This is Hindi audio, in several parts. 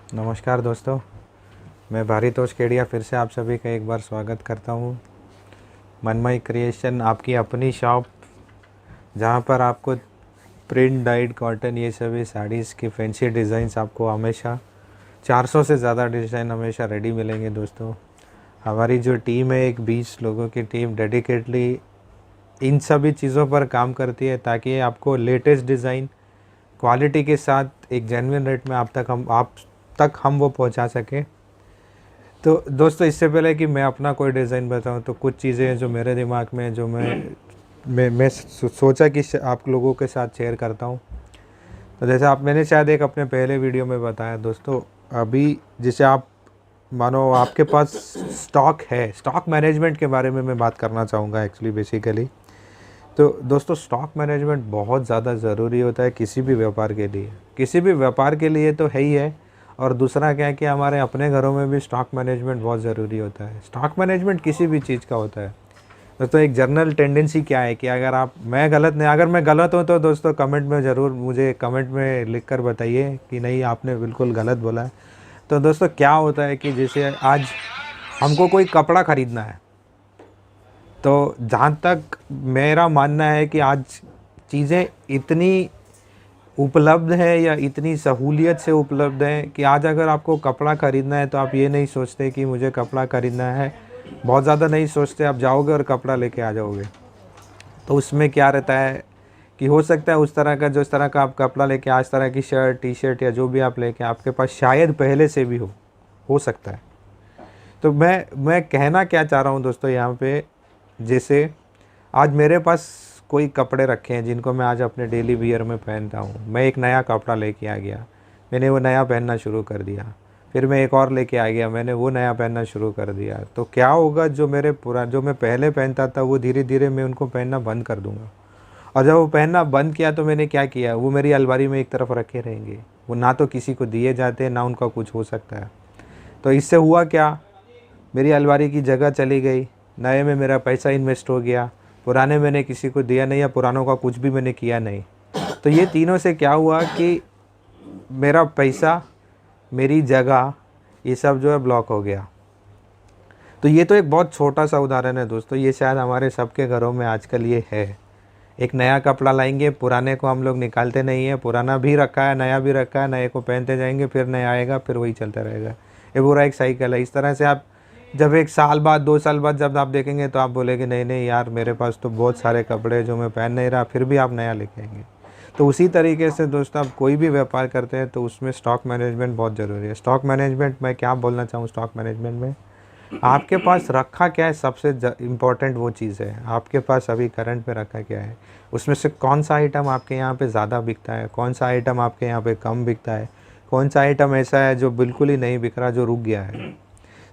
नमस्कार दोस्तों, मैं भारितोष केडिया फिर से आप सभी का एक बार स्वागत करता हूँ। मनमय क्रिएशन आपकी अपनी शॉप, जहाँ पर आपको प्रिंट, डाइड, कॉटन ये सभी साड़ीज़ की फैंसी डिज़ाइंस आपको हमेशा 400 से ज़्यादा डिज़ाइन हमेशा रेडी मिलेंगे। दोस्तों, हमारी जो टीम है, एक 20 लोगों की टीम डेडिकेटली इन सभी चीज़ों पर काम करती है ताकि आपको लेटेस्ट डिज़ाइन क्वालिटी के साथ एक जेन्युइन रेट में आप तक हम वो पहुंचा सकें। तो दोस्तों, इससे पहले कि मैं अपना कोई डिज़ाइन बताऊं, तो कुछ चीज़ें हैं जो मेरे दिमाग में जो मैं सोचा कि आप लोगों के साथ शेयर करता हूं। तो जैसे मैंने शायद एक अपने पहले वीडियो में बताया दोस्तों, अभी जैसे आप मानो आपके पास स्टॉक है, स्टॉक मैनेजमेंट के बारे में मैं बात करना चाहूँगा एक्चुअली बेसिकली। तो दोस्तों, स्टॉक मैनेजमेंट बहुत ज़्यादा ज़रूरी होता है किसी भी व्यापार के लिए। किसी भी व्यापार के लिए तो है ही है, और दूसरा क्या है कि हमारे अपने घरों में भी स्टॉक मैनेजमेंट बहुत ज़रूरी होता है। स्टॉक मैनेजमेंट किसी भी चीज़ का होता है दोस्तों। एक जनरल टेंडेंसी क्या है कि अगर मैं गलत हूँ तो दोस्तों कमेंट में ज़रूर मुझे कमेंट में लिख कर बताइए कि नहीं, आपने बिल्कुल गलत बोला है। तो दोस्तों, क्या होता है कि जैसे आज हमको कोई कपड़ा ख़रीदना है, तो जहाँ तक मेरा मानना है कि आज चीज़ें इतनी उपलब्ध है या इतनी सहूलियत से उपलब्ध है कि आज अगर आपको कपड़ा ख़रीदना है तो आप ये नहीं सोचते कि मुझे कपड़ा ख़रीदना है, बहुत ज़्यादा नहीं सोचते, आप जाओगे और कपड़ा लेके आ जाओगे। तो उसमें क्या रहता है कि हो सकता है उस तरह का, जो इस तरह का आप कपड़ा लेके, आज तरह की शर्ट, टी शर्ट या जो भी आप लेके आपके पास शायद पहले से भी हो सकता है। तो मैं कहना क्या चाह रहा हूँ दोस्तों यहाँ पे, जैसे आज मेरे पास कोई कपड़े रखे हैं जिनको मैं आज अपने डेली वियर में पहनता हूँ। मैं एक नया कपड़ा लेके आ गया, मैंने वो नया पहनना शुरू कर दिया। फिर मैं एक और लेके आ गया, मैंने वो नया पहनना शुरू कर दिया। तो क्या होगा, जो मैं पहले पहनता था वो धीरे धीरे मैं उनको पहनना बंद कर दूँगा। और जब वो पहनना बंद किया तो मैंने क्या किया, वो मेरी अलमारी में एक तरफ रखे रहेंगे। वो ना तो किसी को दिए जाते हैं, ना उनका कुछ हो सकता है। तो इससे हुआ क्या, मेरी अलमारी की जगह चली गई, नए में मेरा पैसा इन्वेस्ट हो गया, पुराने मैंने किसी को दिया नहीं या पुरानों का कुछ भी मैंने किया नहीं। तो ये तीनों से क्या हुआ कि मेरा पैसा, मेरी जगह, ये सब जो है ब्लॉक हो गया। तो ये तो एक बहुत छोटा सा उदाहरण है दोस्तों, ये शायद हमारे सबके घरों में आजकल ये है। एक नया कपड़ा लाएंगे, पुराने को हम लोग निकालते नहीं है, पुराना भी रखा है, नया भी रखा है, नए को पहनते जाएंगे, फिर नया आएगा, फिर वही चलता रहेगा। ये पूरा एक साइकिल है। इस तरह से आप जब 1 साल बाद, 2 साल बाद जब आप देखेंगे तो आप बोलेंगे नहीं नहीं यार, मेरे पास तो बहुत सारे कपड़े जो मैं पहन नहीं रहा, फिर भी आप नया लेके आएंगे। तो उसी तरीके से दोस्तों, आप कोई भी व्यापार करते हैं तो उसमें स्टॉक मैनेजमेंट बहुत ज़रूरी है। स्टॉक मैनेजमेंट मैं क्या बोलना चाहूँ, स्टॉक मैनेजमेंट में आपके पास रखा क्या है, सबसे इम्पोर्टेंट वो चीज़ है। आपके पास अभी करंट पे रखा क्या है, उसमें से कौन सा आइटम आपके यहाँ पे ज़्यादा बिकता है, कौन सा आइटम आपके यहाँ पे कम बिकता है, कौन सा आइटम ऐसा है जो बिल्कुल ही नहीं बिक रहा, जो रुक गया है।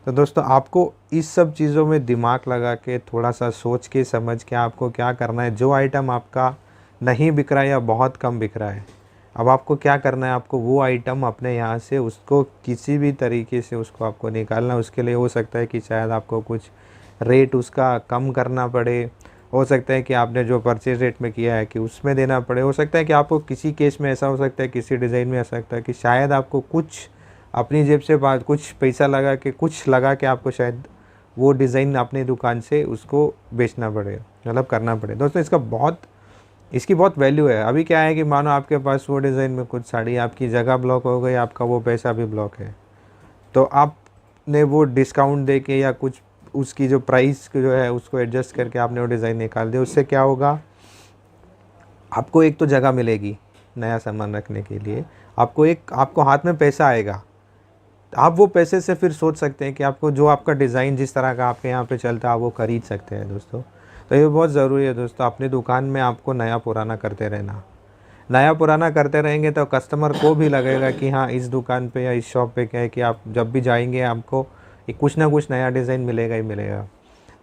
तो दोस्तों, आपको इस सब चीज़ों में दिमाग लगा के, थोड़ा सा सोच के समझ के आपको क्या करना है। जो आइटम आपका नहीं बिक रहा है या बहुत कम बिक रहा है, अब आपको क्या करना है, आपको वो आइटम अपने यहाँ से उसको किसी भी तरीके से उसको आपको निकालना। उसके लिए हो सकता है कि शायद आपको कुछ रेट उसका कम करना पड़े, हो सकता है कि आपने जो परचेज रेट में किया है कि उसमें देना पड़े, हो सकता है कि आपको किसी केस में ऐसा हो सकता है, किसी डिज़ाइन में ऐसा सकता है कि शायद आपको कुछ अपनी जेब से बात, कुछ पैसा लगा के, कुछ लगा के आपको शायद वो डिज़ाइन अपनी दुकान से उसको बेचना पड़े, मतलब करना पड़े। दोस्तों, इसकी बहुत वैल्यू है। अभी क्या है कि मानो आपके पास वो डिज़ाइन में कुछ साड़ी, आपकी जगह ब्लॉक हो गई, आपका वो पैसा भी ब्लॉक है, तो आपने वो डिस्काउंट दे के या कुछ उसकी जो प्राइस जो है उसको एडजस्ट करके आपने वो डिज़ाइन निकाल दिया। उससे क्या होगा, आपको एक तो जगह मिलेगी नया सामान रखने के लिए, आपको हाथ में पैसा आएगा। आप वो पैसे से फिर सोच सकते हैं कि आपको जो आपका डिज़ाइन जिस तरह का आपके यहाँ पे चलता है, आप वो खरीद सकते हैं दोस्तों। तो ये बहुत ज़रूरी है दोस्तों, अपनी दुकान में आपको नया पुराना करते रहना। नया पुराना करते रहेंगे तो कस्टमर को भी लगेगा कि हाँ, इस दुकान पे या इस शॉप पे क्या है कि आप जब भी जाएंगे आपको एक कुछ ना कुछ नया डिज़ाइन मिलेगा ही मिलेगा।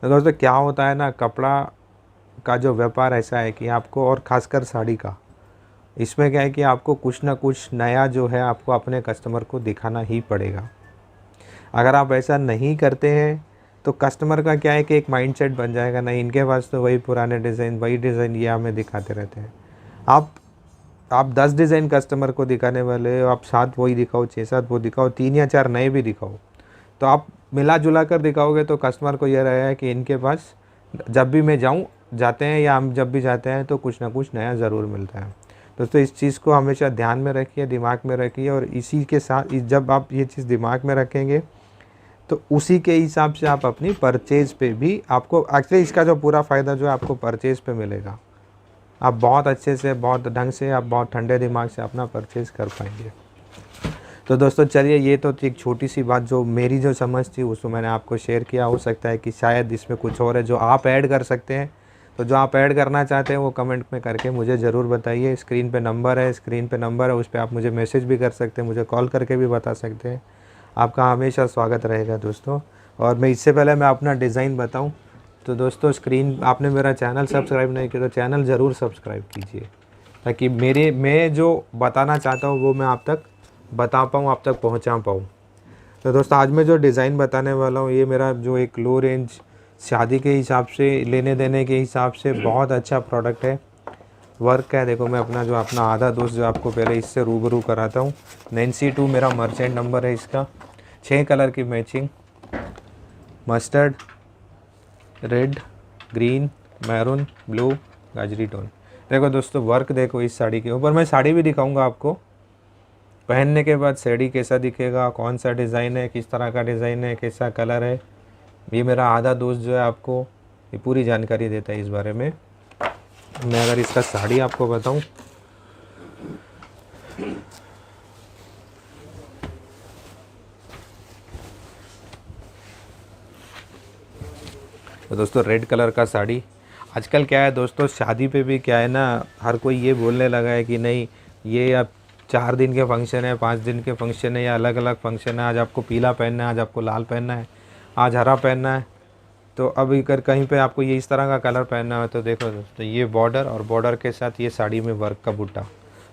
तो दोस्तों, क्या होता है ना, कपड़ा का जो व्यापार ऐसा है कि आपको, और ख़ासकर साड़ी का, इसमें क्या है कि आपको कुछ ना कुछ नया जो है आपको अपने कस्टमर को दिखाना ही पड़ेगा। अगर आप ऐसा नहीं करते हैं तो कस्टमर का क्या है कि एक माइंडसेट बन जाएगा, नहीं इनके पास तो वही पुराने डिज़ाइन, वही डिज़ाइन ये हमें दिखाते रहते हैं। आप आप 10 डिज़ाइन कस्टमर को दिखाने वाले हो, आप 7 वही दिखाओ, 6-7 वो दिखाओ, 3 या 4 नए भी दिखाओ, तो आप मिला जुला कर दिखाओगे तो कस्टमर को ये रहेगा कि इनके पास जब भी मैं जाते हैं या हम जब भी जाते हैं तो कुछ ना कुछ नया ज़रूर मिलता है। दोस्तों इस चीज़ को हमेशा ध्यान में रखिए, दिमाग में रखिए, और इसी के साथ जब आप ये चीज़ दिमाग में रखेंगे तो उसी के हिसाब से आप अपनी परचेज़ पे भी, आपको एक्चुअली इसका जो पूरा फ़ायदा जो है आपको परचेज़ पे मिलेगा। आप बहुत अच्छे से, बहुत ढंग से, आप बहुत ठंडे दिमाग से अपना परचेज़ कर पाएंगे। तो दोस्तों चलिए, ये तो एक छोटी सी बात जो मेरी जो समझ थी उसको मैंने आपको शेयर किया। हो सकता है कि शायद इसमें कुछ और है जो आप ऐड कर सकते हैं, तो जो आप ऐड करना चाहते हैं वो कमेंट में करके मुझे ज़रूर बताइए। स्क्रीन पे नंबर है, उस पर आप मुझे मैसेज भी कर सकते हैं, मुझे कॉल करके भी बता सकते हैं। आपका हमेशा स्वागत रहेगा दोस्तों। और मैं इससे पहले मैं अपना डिज़ाइन बताऊँ तो दोस्तों, आपने मेरा चैनल सब्सक्राइब नहीं किया तो चैनल ज़रूर सब्सक्राइब कीजिए, ताकि मैं जो बताना चाहता हूँ वो मैं आप तक बता पाऊँ, आप तक पहुँचा पाऊँ। तो दोस्तों आज मैं जो डिज़ाइन बताने वाला हूँ, ये मेरा जो एक लो रेंज शादी के हिसाब से, लेने देने के हिसाब से बहुत अच्छा प्रोडक्ट है। वर्क का है, देखो मैं अपना आधा दोस्त जो आपको पहले इससे रूबरू कराता हूँ। 9C2 मेरा मर्चेंट नंबर है इसका। 6 कलर की matching, mustard, red, green, maroon, blue, गाजरी टोन। देखो दोस्तों वर्क देखो इस साड़ी के ऊपर। मैं साड़ी भी दिखाऊंगा आपको, पहनने के बाद साड़ी कैसा दिखेगा, कौन सा डिज़ाइन है, किस तरह का डिज़ाइन है, कैसा कलर है। ये मेरा आधा दोस्त जो है आपको ये पूरी जानकारी देता है इस बारे में। मैं अगर इसका साड़ी आपको बताऊं तो दोस्तों रेड कलर का साड़ी। आजकल क्या है दोस्तों, शादी पे भी क्या है ना, हर कोई ये बोलने लगा है कि नहीं ये अब 4 दिन के फंक्शन है, 5 दिन के फंक्शन है, या अलग अलग फंक्शन है, आज आपको पीला पहनना है, आज आपको लाल पहनना है, आज हरा पहनना है। तो अब अगर कहीं पे आपको ये इस तरह का कलर पहनना है तो देखो दोस्तों, ये बॉर्डर और बॉर्डर के साथ ये साड़ी में वर्क का बूटा।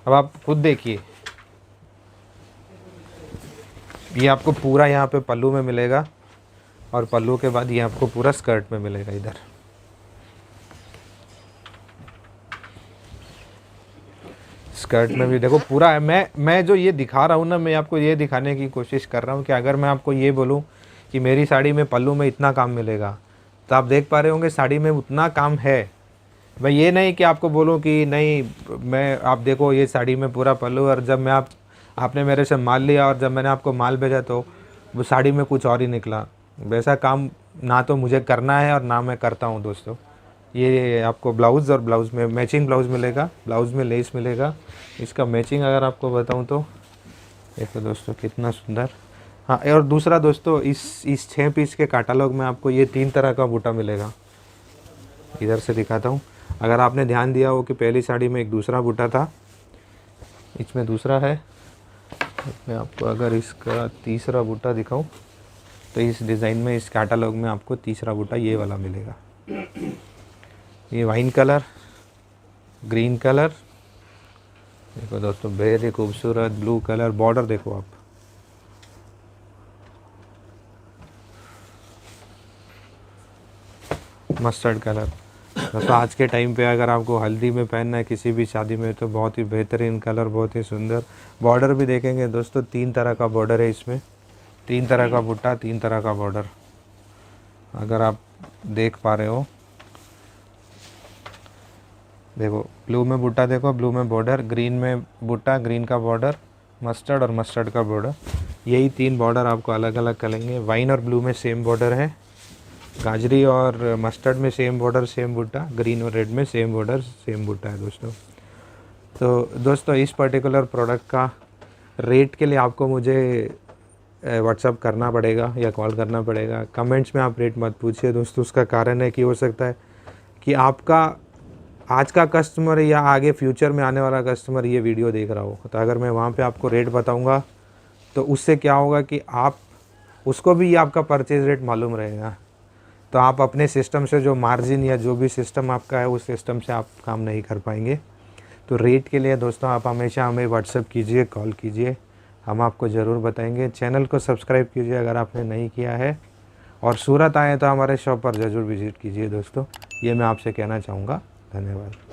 अब आप खुद देखिए, ये आपको पूरा यहाँ पे पल्लू में मिलेगा, और पल्लू के बाद ये आपको पूरा स्कर्ट में मिलेगा। इधर स्कर्ट में भी देखो पूरा है। मैं जो ये दिखा रहा हूँ ना, मैं आपको ये दिखाने की कोशिश कर रहा हूँ कि अगर मैं आपको ये बोलूँ कि मेरी साड़ी में पल्लू में इतना काम मिलेगा, तो आप देख पा रहे होंगे साड़ी में उतना काम है। मैं ये नहीं कि आपको बोलूँ कि नहीं, मैं आप देखो ये साड़ी में पूरा पल्लू, और जब मैं आपने मेरे से माल लिया और जब मैंने आपको माल भेजा तो वो साड़ी में कुछ और ही निकला। वैसा काम ना तो मुझे करना है और ना मैं करता हूँ दोस्तों। ये आपको ब्लाउज़ और ब्लाउज़ में मैचिंग ब्लाउज़ मिलेगा, ब्लाउज़ में लेस मिलेगा। इसका मैचिंग अगर आपको बताऊँ तो देखो दोस्तों कितना सुंदर। हाँ, और दूसरा दोस्तों, इस 6 पीस के कैटलॉग में आपको ये 3 तरह का बूटा मिलेगा। इधर से दिखाता हूँ, अगर आपने ध्यान दिया हो कि पहली साड़ी में एक दूसरा बूटा था, इसमें दूसरा है। मैं आपको अगर इसका तीसरा बूटा दिखाऊं तो इस डिज़ाइन में, इस कैटलॉग में आपको तीसरा बूटा ये वाला मिलेगा। ये वाइन कलर, ग्रीन कलर, देखो दोस्तों बेहद खूबसूरत ब्लू कलर। बॉर्डर देखो आप, मस्टर्ड कलर। दोस्तों आज के टाइम पे अगर आपको हल्दी में पहनना है किसी भी शादी में, तो बहुत ही बेहतरीन कलर, बहुत ही सुंदर। बॉर्डर भी देखेंगे दोस्तों, 3 तरह का बॉर्डर है इसमें, 3 तरह का बूटा, 3 तरह का बॉर्डर, अगर आप देख पा रहे हो। देखो ब्लू में बूटा, देखो ब्लू में बॉर्डर, ग्रीन में बूटा, ग्रीन का बॉर्डर, मस्टर्ड और मस्टर्ड का बॉर्डर। यही 3 बॉर्डर आपको अलग अलग करेंगे। वाइन और ब्लू में सेम बॉर्डर है, गाजरी और मस्टर्ड में सेम बॉर्डर सेम बूटा, ग्रीन और रेड में सेम बॉर्डर सेम बूटा है दोस्तों। तो दोस्तों इस पर्टिकुलर प्रोडक्ट का रेट के लिए आपको मुझे व्हाट्सअप करना पड़ेगा या कॉल करना पड़ेगा। कमेंट्स में आप रेट मत पूछिए दोस्तों, उसका कारण है कि हो सकता है कि आपका आज का कस्टमर या आगे फ्यूचर में आने वाला कस्टमर ये वीडियो देख रहा हो, तो अगर मैं वहाँ पे आपको रेट बताऊँगा तो उससे क्या होगा कि आप उसको भी आपका परचेज़ रेट मालूम रहेगा। तो आप अपने सिस्टम से जो मार्जिन या जो भी सिस्टम आपका है उस सिस्टम से आप काम नहीं कर पाएंगे। तो रेट के लिए दोस्तों आप हमेशा हमें व्हाट्सएप कीजिए, कॉल कीजिए, हम आपको ज़रूर बताएंगे। चैनल को सब्सक्राइब कीजिए अगर आपने नहीं किया है, और सूरत आए तो हमारे शॉप पर ज़रूर विज़िट कीजिए दोस्तों, ये मैं आपसे कहना चाहूँगा। धन्यवाद।